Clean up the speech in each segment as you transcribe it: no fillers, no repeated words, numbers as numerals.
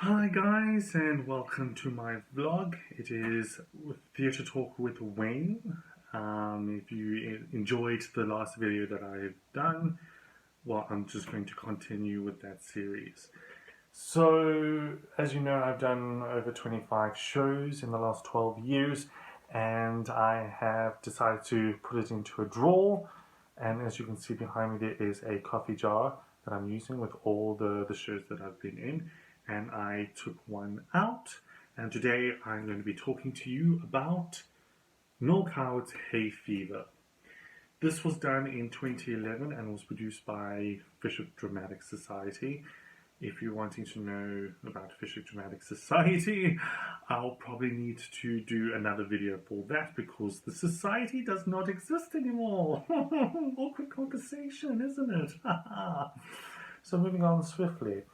Hi guys, and welcome to my vlog. It is Theatre Talk with Wayne. If you enjoyed the last video that I've done, well, I'm just going to continue with that series. So, as you know, I've done over 25 shows in the last 12 years, and I have decided to put it into a drawer. And as you can see behind me, there is a coffee jar that I'm using with all the shows that I've been in. And I took one out, and today I'm going to be talking to you about Knockout Hayfever. This was done in 2011 and was produced by Fisher Dramatic Society. If you're wanting to know about Fisher Dramatic Society, I'll probably need to do another video for that because the society does not exist anymore. Awkward conversation, isn't it? So moving on swiftly.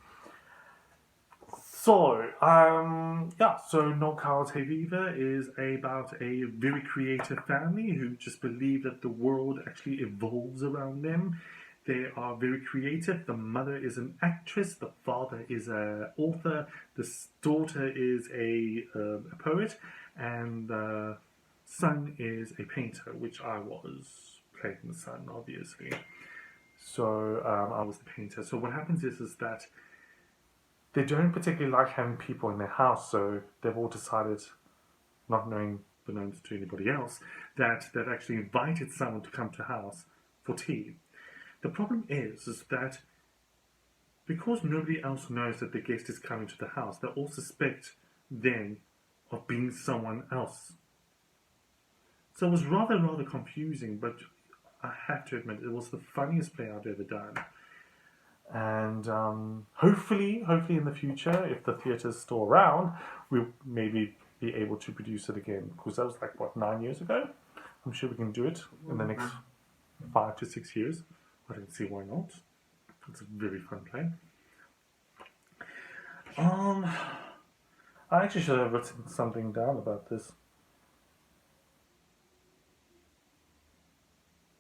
So Knockout Hayfever is about a very creative family who just believe that the world actually evolves around them. They are very creative. The mother is an actress, the father is an author, the daughter is a poet, and the son is a painter, which I was playing the son, obviously. So I was the painter. So what happens is that they don't particularly like having people in their house, so they've all decided, not knowing beknownst to anybody else, that they've actually invited someone to come to the house for tea. The problem is that because nobody else knows that the guest is coming to the house, they all suspect them of being someone else. So it was rather confusing, but I have to admit, it was the funniest play I've ever done. And hopefully in the future, if the theatre's still around, we'll maybe be able to produce it again, because that was like, what, 9 years ago? I'm sure we can do it in the next 5 to 6 years. I don't see why not. It's a very fun play. I actually should have written something down about this.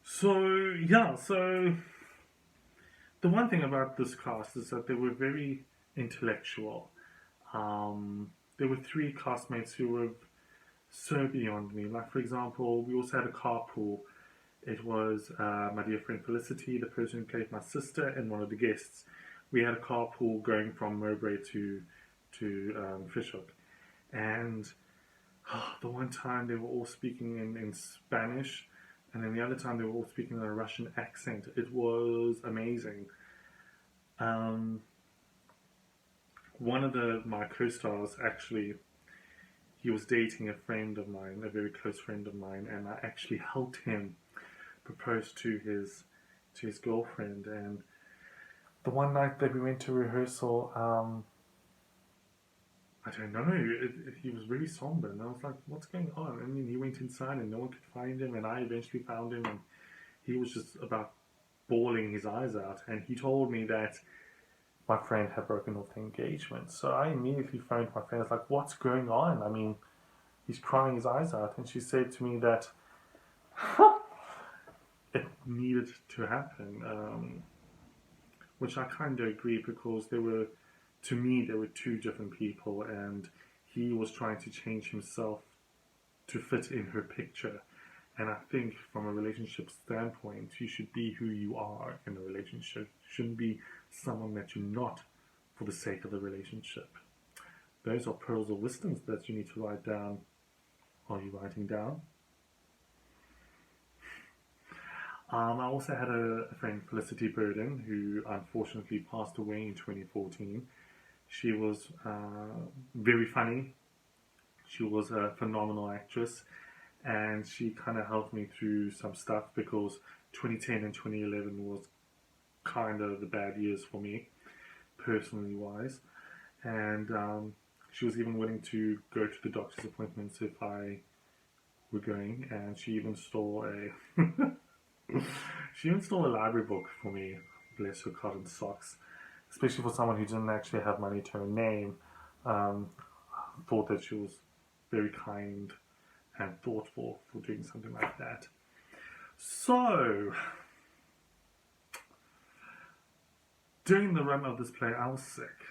So the one thing about this cast is that they were very intellectual. There were 3 classmates who were so beyond me. Like, for example, we also had a carpool. It was my dear friend Felicity, the person who played my sister, and one of the guests. We had a carpool going from Mowbray to Fishhook. And the one time they were all speaking in Spanish, and then the other time they were all speaking in a Russian accent. It was amazing. One of my co-stars, actually, he was dating a friend of mine, a very close friend of mine, and I actually helped him propose to his girlfriend. And the one night that we went to rehearsal, I don't know, he was really somber, and I was like, what's going on? And then he went inside and no one could find him, and I eventually found him, and he was just about bawling his eyes out. And he told me that my friend had broken off the engagement. So I immediately phoned my friend. I was like, what's going on? I mean, he's crying his eyes out. And she said to me that it needed to happen, which I kind of agree, because to me, there were 2 different people, and he was trying to change himself to fit in her picture. And I think from a relationship standpoint, you should be who you are in a relationship. You shouldn't be someone that you're not for the sake of the relationship. Those are pearls of wisdom that you need to write down. Are you writing down? I also had a friend, Felicity Burden, who unfortunately passed away in 2014. She was very funny. She was a phenomenal actress, and she kind of helped me through some stuff, because 2010 and 2011 was kind of the bad years for me, personally wise. And she was even willing to go to the doctor's appointments if I were going, and she even stole a library book for me, bless her cotton socks. Especially for someone who didn't actually have money to her name. Thought that she was very kind and thoughtful for doing something like that. So, during the run of this play, I was sick.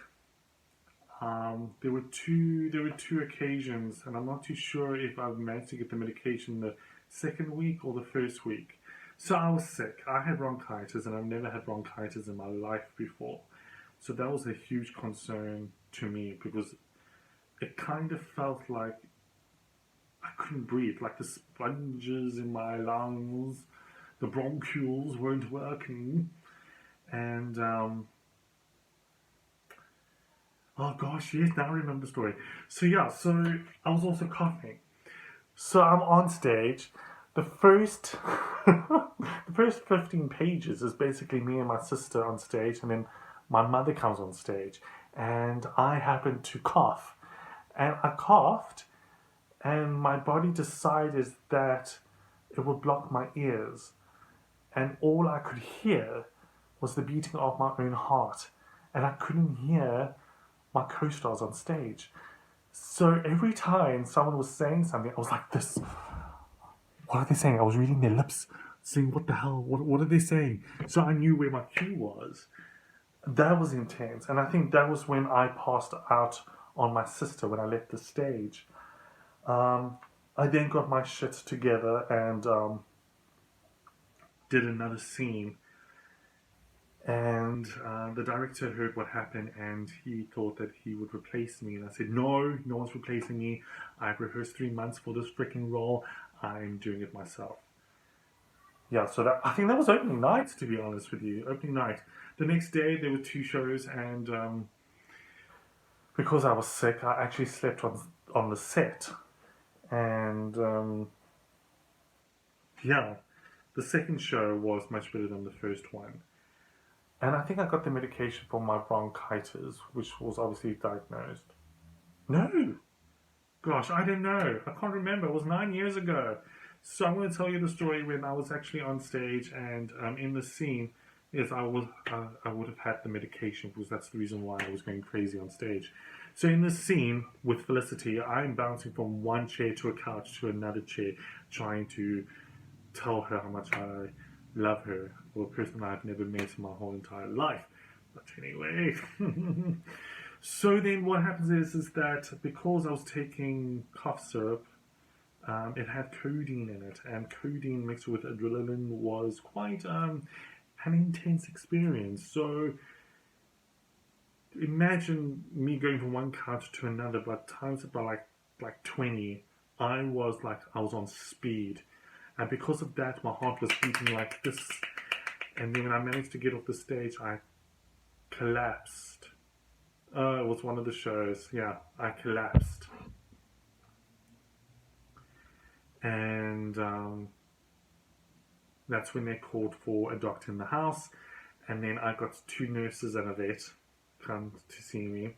There were two occasions, and I'm not too sure if I managed to get the medication the second week or the first week. So I was sick. I had bronchitis, and I've never had bronchitis in my life before. So that was a huge concern to me because it kind of felt like I couldn't breathe, like the sponges in my lungs, the bronchioles weren't working, and oh gosh, yes, now I remember the story. So yeah, so I was also coughing. So I'm on stage. The first the first 15 pages is basically me and my sister on stage, and then my mother comes on stage, and I happen to cough. And I coughed, and my body decided that it would block my ears, and all I could hear was the beating of my own heart, and I couldn't hear my co-stars on stage. So every time someone was saying something, I was like, this, what are they saying? I was reading their lips, saying, what the hell, what are they saying? So I knew where my cue was. That was intense, and I think that was when I passed out on my sister when I left the stage. I then got my shit together and did another scene. And the director heard what happened and he thought that he would replace me. And I said, no, no one's replacing me. I've rehearsed 3 months for this freaking role. I'm doing it myself. Yeah, so that, I think that was opening night, to be honest with you. Opening night. The next day there were 2 shows, and because I was sick, I actually slept on the set. And yeah, the second show was much better than the first one. And I think I got the medication for my bronchitis, which was obviously diagnosed. No! Gosh, I don't know. I can't remember. It was 9 years ago. So I'm going to tell you the story when I was actually on stage and in the scene. Yes, I would have had the medication because that's the reason why I was going crazy on stage. So in this scene with Felicity, I'm bouncing from one chair to a couch to another chair, trying to tell her how much I love her, or a person I've never met in my whole entire life. But anyway, so then what happens is that because I was taking cough syrup, it had codeine in it, and codeine mixed with adrenaline was quite an intense experience. So imagine me going from one couch to another, but times it by like 20. I was on speed. And because of that, my heart was beating like this. And then when I managed to get off the stage, I collapsed. It was one of the shows. Yeah, I collapsed. And that's when they called for a doctor in the house. And then I got 2 nurses and a vet come to see me.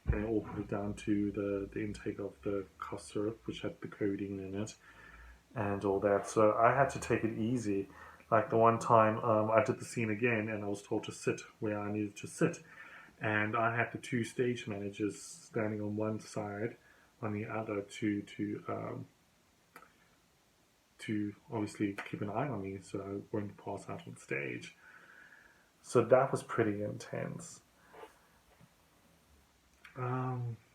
And they all put it down to the intake of the cough syrup, which had the codeine in it. And all that, so I had to take it easy. Like the one time I did the scene again and I was told to sit where I needed to sit, and I had the 2 stage managers standing on one side, on the other to obviously keep an eye on me so I won't pass out on stage. So that was pretty intense.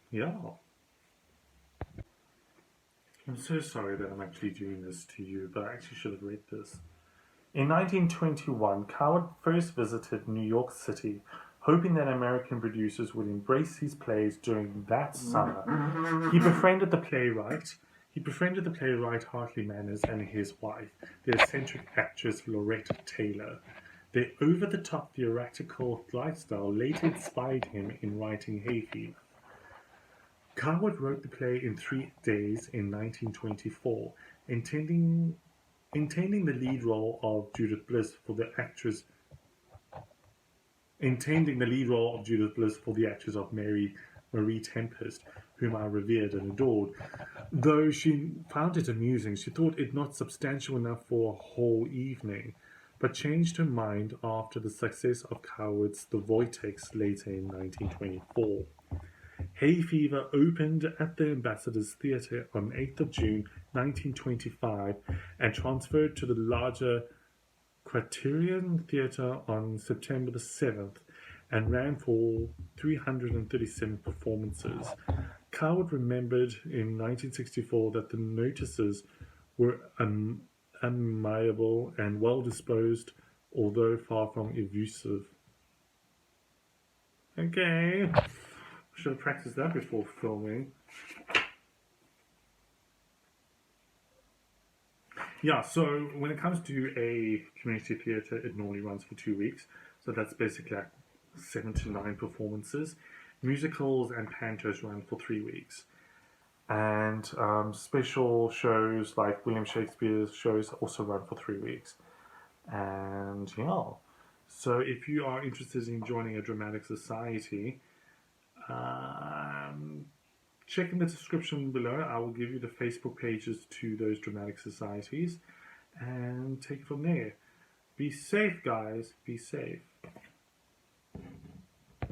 Yeah. I'm so sorry that I'm actually doing this to you, but I actually should have read this. In 1921, Coward first visited New York City, hoping that American producers would embrace his plays during that summer. He befriended the playwright Hartley Manners and his wife, the eccentric actress Loretta Taylor. Their over-the-top theatrical lifestyle later inspired him in writing Hayfever. Coward wrote the play in 3 days in 1924, intending the lead role of Judith Bliss for the actress of Marie Tempest, whom I revered and adored. Though she found it amusing, she thought it not substantial enough for a whole evening, but changed her mind after the success of Coward's The Vortex later in 1924. Hayfever opened at the Ambassador's Theatre on 8th of June 1925 and transferred to the larger Criterion Theatre on September the 7th. and ran for 337 performances. Coward remembered in 1964 that the notices were amiable and well disposed, although far from effusive. Okay, should have practiced that before filming. Yeah, so when it comes to a community theatre, it normally runs for 2 weeks. So that's basically like 7 to 9 performances. Musicals and pantos run for 3 weeks. And special shows like William Shakespeare's shows also run for 3 weeks. And yeah, so if you are interested in joining a dramatic society, check in the description below. I will give you the Facebook pages to those dramatic societies and take it from there. Be safe, guys. Be safe.